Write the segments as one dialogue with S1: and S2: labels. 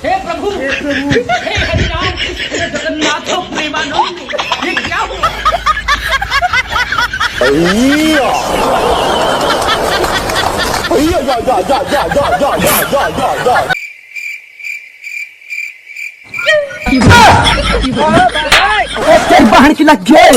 S1: हे प्रभु, हे हरिराम, हे जगन्नाथ प्रेमानंद, ये क्या हुआ?
S2: बहन की लग गए।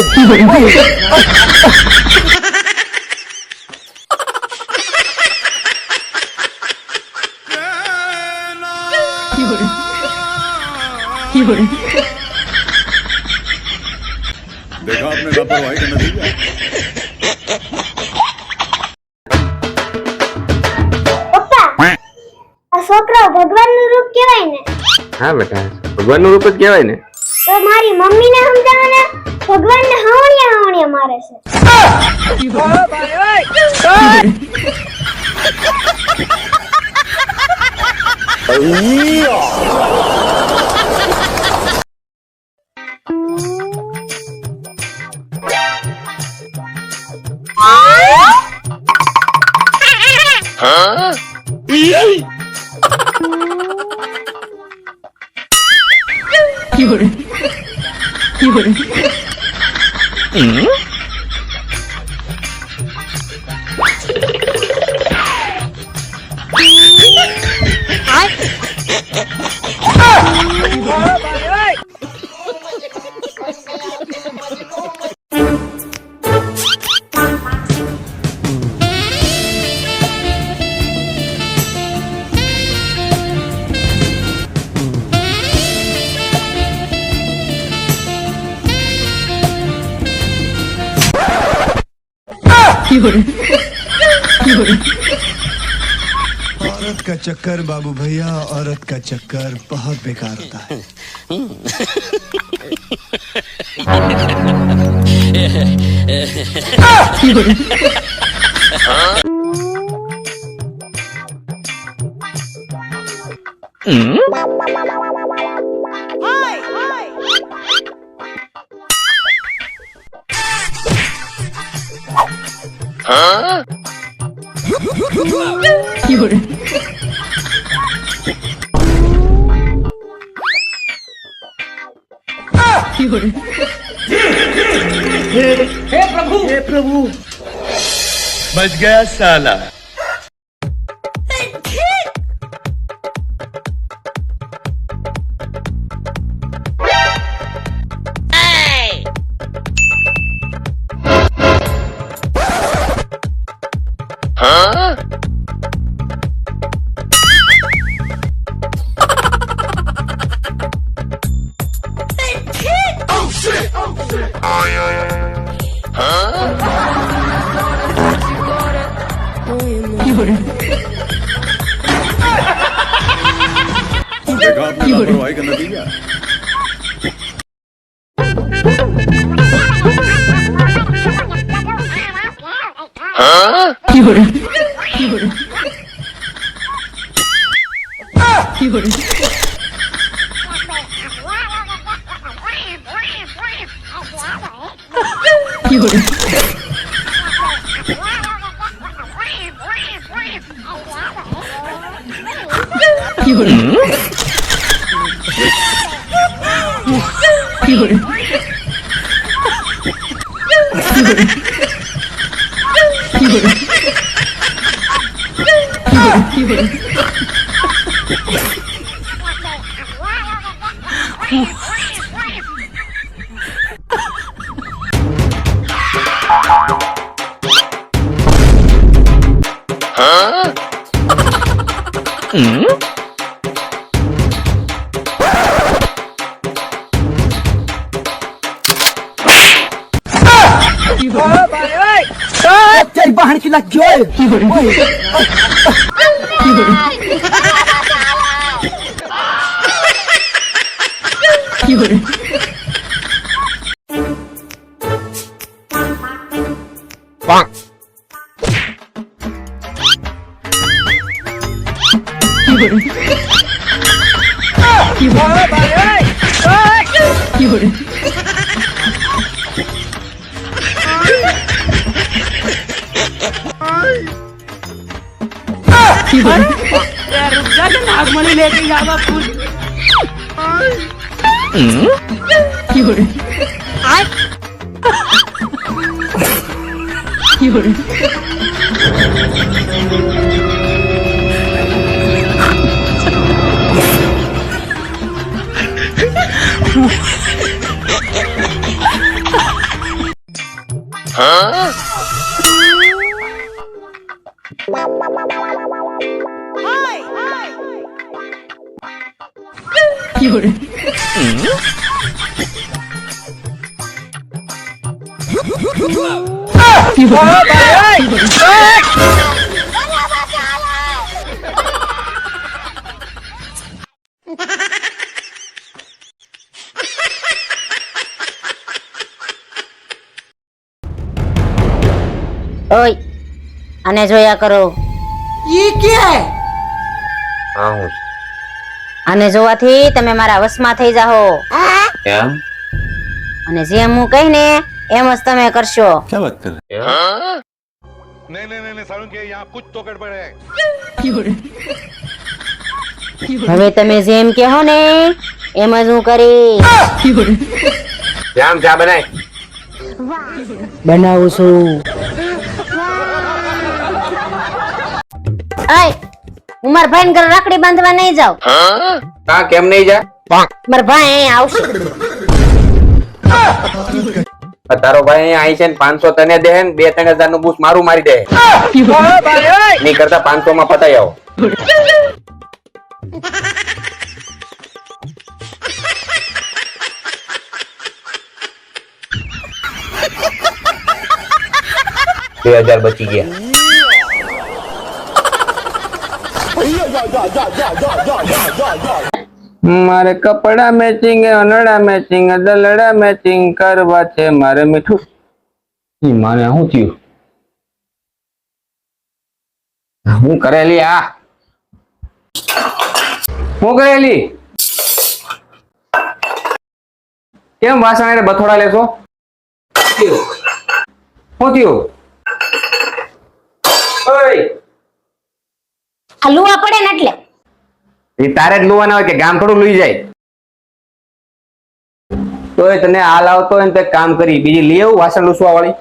S3: देखा आपने लापरवाही का नतीजा।
S4: પપ્પા આ છોકરો ભગવાનનું રૂપ કહેવાય ને?
S5: હા બેટા, ભગવાનનું રૂપ જ કહેવાય ને.
S4: તો મારી મમ્મીને સમજાવો ને, ભગવાનને હાવણિયા મારે છે.
S6: औरत का चक्कर बाबू भैया, औरत का चक्कर बहुत बेकार होता है।
S1: हे प्रभु,
S6: हे प्रभु, बच गया साला।
S3: देखा आपने लापरवाही का नतीजा।
S2: तेरी बहन की लग गए।
S1: यार रुक जा के नागमणि लेके जावा फूल
S7: ઓય આને જોયા કરો.
S1: ये क्या है
S5: હા હું
S7: આને જોવાથી તમે મારા વશમાં થઈ જાઓ
S5: એમ
S7: અને જેમ હું કહી ને એમ જ તમે કરશો.
S3: क्या बात कर रहे
S6: नहीं नहीं नहीं सारुण के यहाँ कुछ तो गड़बड़ है.
S7: હવે તમે જેમ કહો ને એમ જ હું કરીશ.
S5: જામ ચા બનાય
S7: બનાવું છું. આય હું મારા ભાઈને ઘરે રાખડી બાંધવા નહીં જાઉં.
S5: કા કેમ નહીં જા
S7: મારા ભાઈ અહીં આવશે.
S5: તારો ભાઈ અહીં છે ને 500 તને દે ને 2-3000 નું બૂસ મારું મારી દે નહીં કરતા 500 માં પતાઈ આવો. બે 2000 બચી ગયા. મારે કપડા મેચિંગ અનડા મેચિંગ દલડા મેચિંગ કરવા છે મારે મીઠું. માને શું થયું? હું કરેલી આ હું કરેલી કેમ વાસણ બથોડા લેશો? શું થયું? ઓય
S7: આ લુવા પડે ને એટલે
S5: એ તારે જ લુવાના હોય કે ગામ થોડું લઈ જાય? તોય તને હાલ આવતો હોય ને તો એક કામ કરી બીજી લઈ આવું વાસણ લૂસવા વાળી.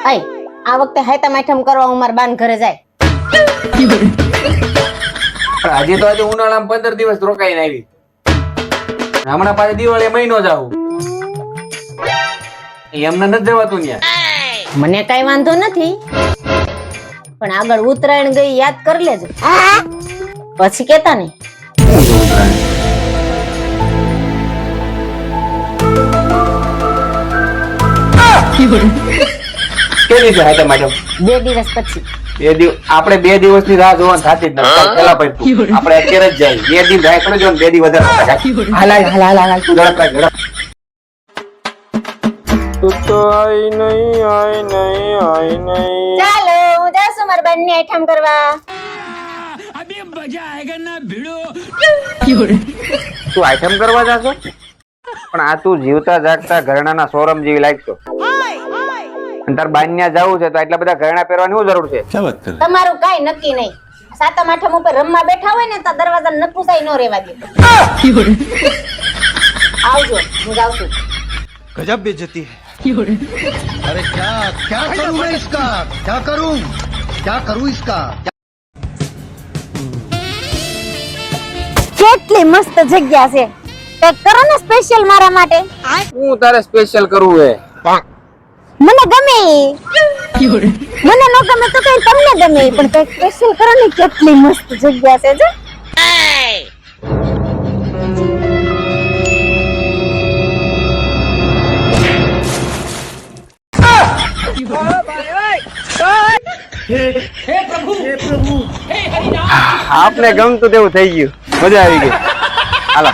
S7: આય આ વખતે હાયતા માઠમ કરવા હું મારા બાન ઘરે જાય.
S5: હજી તો આજે ઉનાળામાં 15 દિવસ રોકાઈને આવી. હમણાં પાછી દિવાળી મહિનો જાવ એમને નથી જવાતું ત્યાં.
S7: મને કઈ વાંધો નથી પણ આગળ ઉત્તરાયણ ગઈ યાદ કરી લેજો પછી કેતા નહીં.
S5: કેવી છે હાથે મેડમ?
S7: 2 દિવસ પછી.
S5: આપણે 2 દિવસની રાહ જોવાની થતી જ નથી. પેલા પડતું આપણે અત્યારે જ જાય 2 દિન રાહ કરો જો 2 દી વધારે હાલ તું ઝડપ રાખ ઝડપ. તું તો આઈ નહીં
S7: ચાલો હું જાઉં છું મારા બંને આઈટમ કરવા.
S1: अभी मजा आएगा ना भिड़ो
S5: તું આઈટમ કરવા જાશો? પણ આ તું જીવતા જાગતા ઘરણાના શોરૂમ જેવી લાગતો. અને તાર બાન્યા જવું છે તો એટલા બધા ઘરણા પહેરવાની શું જરૂર છે?
S3: क्या बात कर रहे
S7: તમારું કાઈ નક્કી નહીં. સાતમ આઠમ ઉપર રમવા બેઠા હોય ને તો દરવાજા નકુસાઈ ન રહેવા દે. આવજો હું જાઉં છું.
S6: गजब बेइज्जती है. अरे क्या करूं मैं इसका? क्या करूं इसका?
S7: કેટલી મસ્ત જગ્યા છે. પેક કરો ને સ્પેશિયલ મારા માટે.
S5: હું તારે સ્પેશિયલ કરવું હે?
S7: મને ગમે. મને ન ગમે તો કઈ તમને ગમે પણ પેક સ્પેશિયલ કરો ને. કેટલી મસ્ત જગ્યા છે જો.
S1: हे प्रभु हे हरिनाम
S5: આપને ગમતું તેવું થઈ ગયું. મજા આવી ગઈ. હાલો